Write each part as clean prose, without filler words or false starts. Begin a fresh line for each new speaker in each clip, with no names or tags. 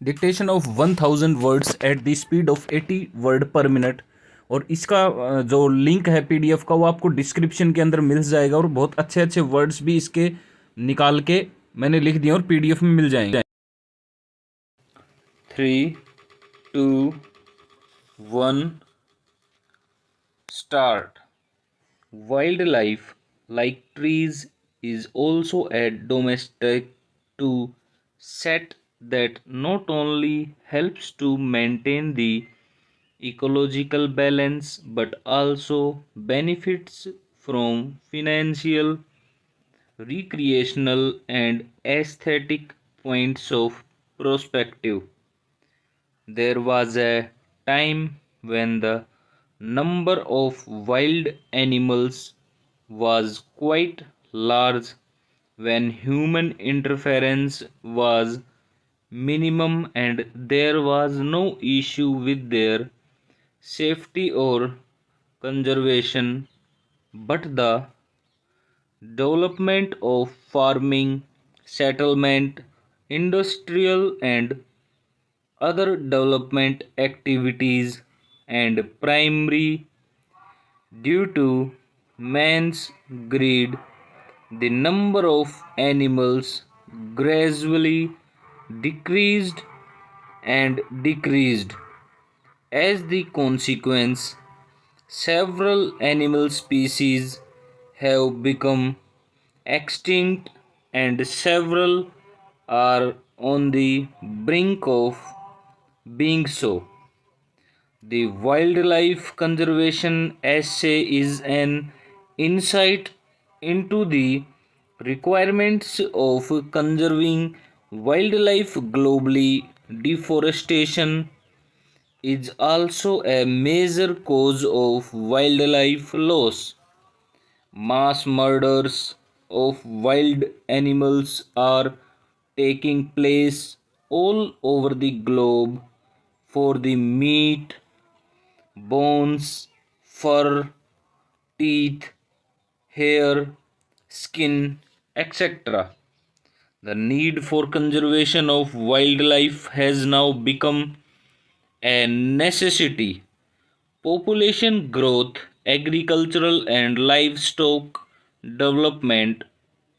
Dictation of 1000 words at the speed of 80 word पर minute. और इसका जो लिंक है पीडीएफ का वो आपको डिस्क्रिप्शन के अंदर मिल जाएगा। और बहुत अच्छे अच्छे वर्ड्स भी इसके निकाल के मैंने लिख दिए और पीडीएफ में मिल जाएंगे। 3, 2, 1 start. Wildlife, like trees, is also a domestic to set that not only helps to maintain the ecological balance but also benefits from financial, recreational, and aesthetic points of perspective. There was a time when the number of wild animals was quite large, when human interference was minimum and there was no issue with their safety or conservation. But the development of farming, settlement, industrial, and other development activities, and primary due to man's greed, the number of animals gradually decreased and decreased. As the consequence, several animal species have become extinct and several are on the brink of being so. The wildlife conservation essay is an insight into the requirements of conserving wildlife globally. Deforestation is also a major cause of wildlife loss. Mass murders of wild animals are taking place all over the globe for the meat, bones, fur, teeth, hair, skin, etc. The need for conservation of wildlife has now become a necessity. Population growth, agricultural and livestock development,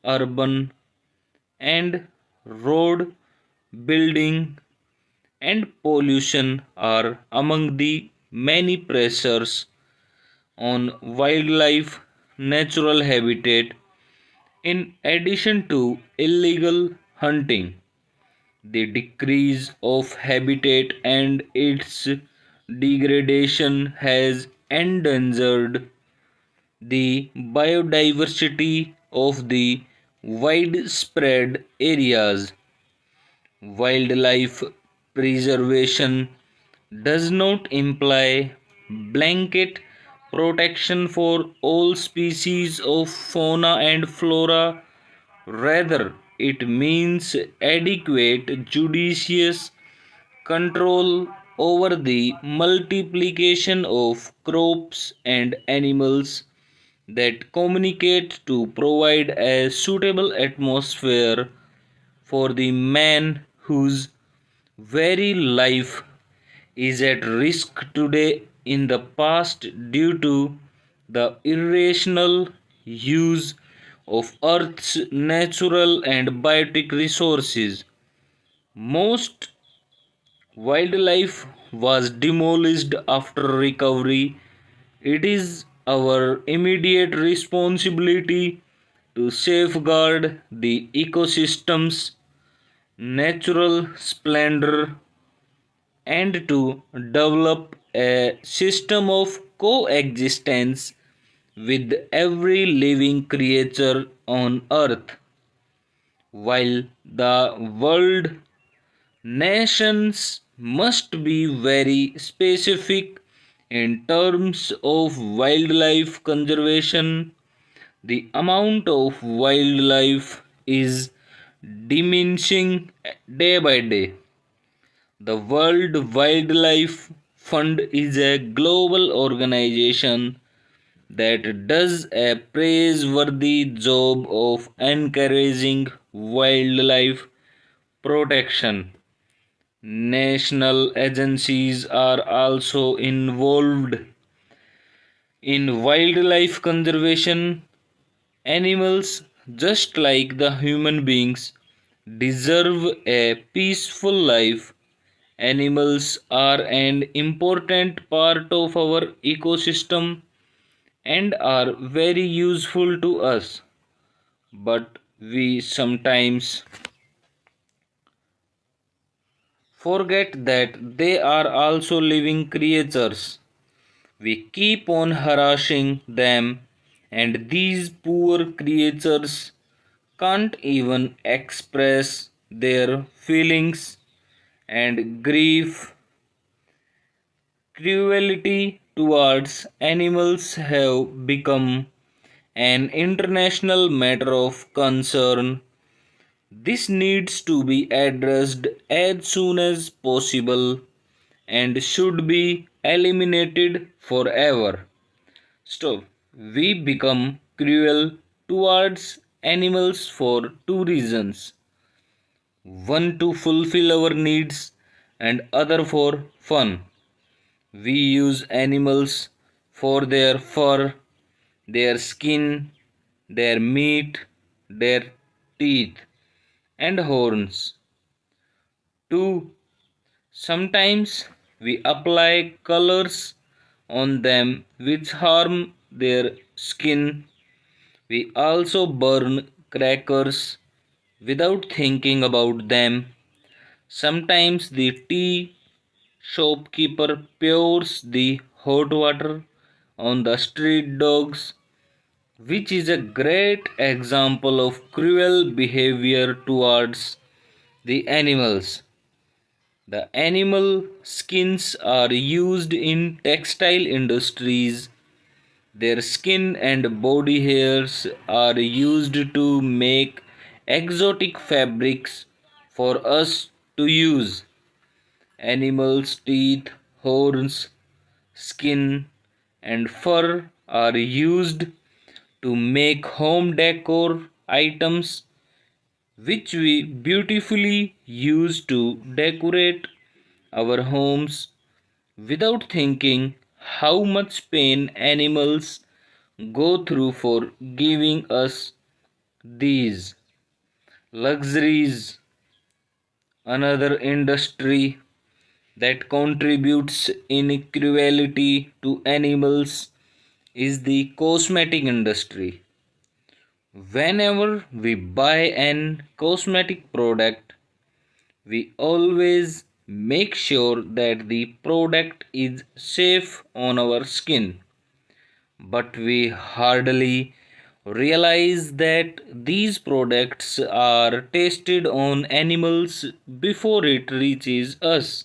urban and road building, and pollution are among the many pressures on wildlife natural habitat. In addition to illegal hunting, the decrease of habitat and its degradation has endangered the biodiversity of the widespread areas. Wildlife preservation does not imply blanket protection for all species of fauna and flora. Rather, it means adequate judicious control over the multiplication of crops and animals that communicate to provide a suitable atmosphere for the man whose very life is at risk today in the past due to the irrational use of Earth's natural and biotic resources. Most wildlife was demolished after recovery. It is our immediate responsibility to safeguard the ecosystem's natural splendor and to develop a system of coexistence with every living creature on earth. While the world nations must be very specific in terms of wildlife conservation, the amount of wildlife is diminishing day by day. The World Wildlife Fund is a global organization that does a praiseworthy job of encouraging wildlife protection. National agencies are also involved in wildlife conservation. Animals, just like the human beings, deserve a peaceful life. Animals are an important part of our ecosystem and are very useful to us, but we sometimes forget that they are also living creatures. We keep on harassing them, and these poor creatures can't even express their feelings, and grief, cruelty towards animals have become an international matter of concern. This needs to be addressed as soon as possible and should be eliminated forever. So, we become cruel towards animals for two reasons: one to fulfill our needs, and other for fun. We use animals for their fur, their skin, their meat, their teeth, and horns. 2. Sometimes we apply colors on them which harm their skin. We also burn crackers without thinking about them. Sometimes the tea shopkeeper pours the hot water on the street dogs, which is a great example of cruel behavior towards the animals. The animal skins are used in textile industries. Their skin and body hairs are used to make exotic fabrics for us to use. Animals' teeth, horns, skin, and fur are used to make home decor items which we beautifully use to decorate our homes without thinking how much pain animals go through for giving us these luxuries. Another industry that contributes in cruelty to animals is the cosmetic industry. Whenever we buy an cosmetic product, we always make sure that the product is safe on our skin, but we hardly realize that these products are tested on animals before it reaches us.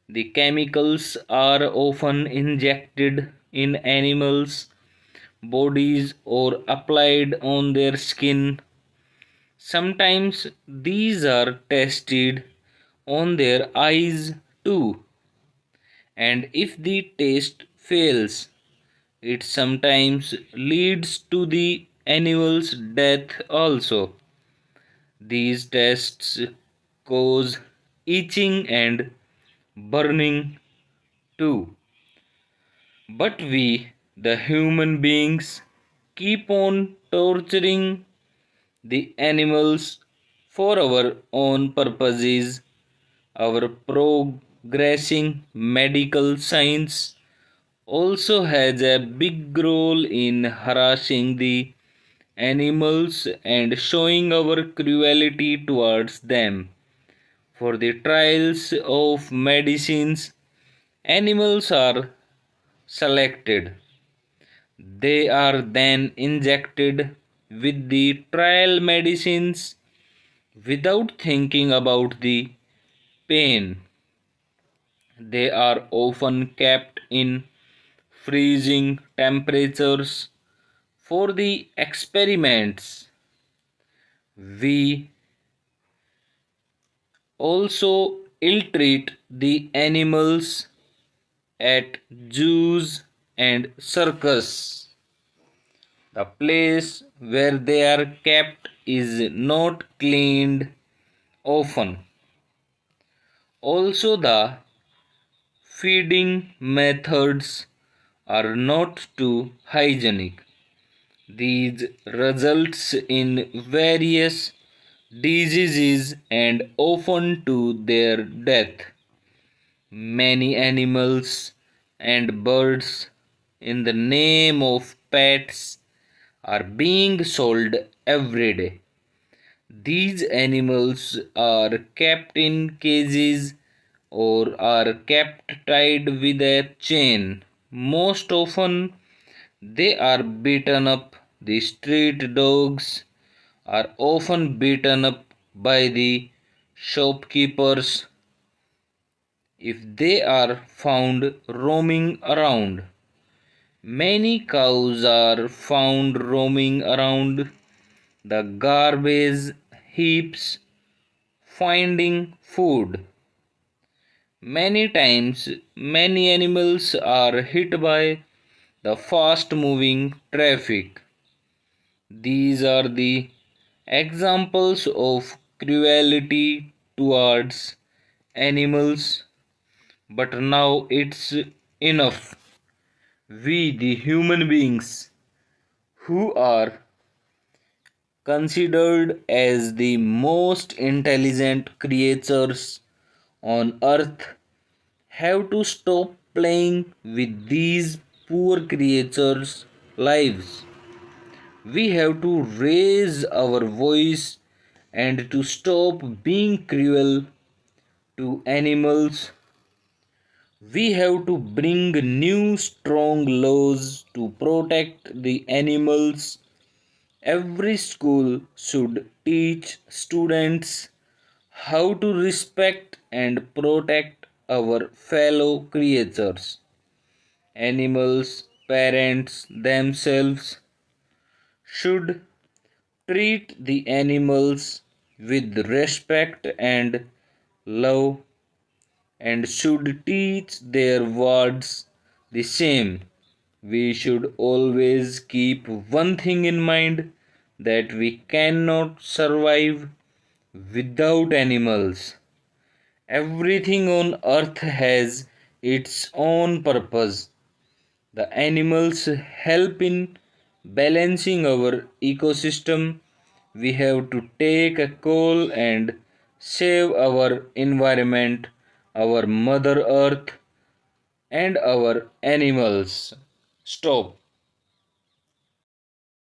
The chemicals are often injected in animals' bodies or applied on their skin. Sometimes these are tested on their eyes too, and if the test fails, it sometimes leads to the animal's death also. These tests cause itching and burning too. But we, the human beings, keep on torturing the animals for our own purposes. Our progressing medical science also has a big role in harassing the animals and showing our cruelty towards them. For the trials of medicines, animals are selected. They are then injected with the trial medicines without thinking about the pain. They are often kept in freezing temperatures for the experiments. We also ill-treat the animals at zoos and circus. The place where they are kept is not cleaned often. Also, the feeding methods are not too hygienic. These results in various diseases and often to their death. Many animals and birds, in the name of pets, are being sold every day. These animals are kept in cages or are kept tied with a chain. Most often, they are beaten up. The street dogs are often beaten up by the shopkeepers if they are found roaming around. Many cows are found roaming around the garbage heaps finding food. Many times, many animals are hit by the fast moving traffic. These are the examples of cruelty towards animals, but now it's enough. We, the human beings, who are considered as the most intelligent creatures on earth, have to stop playing with these poor creatures' lives. We have to raise our voice and to stop being cruel to animals. We have to bring new strong laws to protect the animals. Every school should teach students how to respect and protect our fellow creatures. Animals, parents themselves should treat the animals with respect and love and should teach their wards the same. We should always keep one thing in mind, that we cannot survive without animals. Everything on earth has its own purpose. The animals help in balancing our ecosystem. We have to take a call and save our environment, our Mother Earth, and our animals. Stop.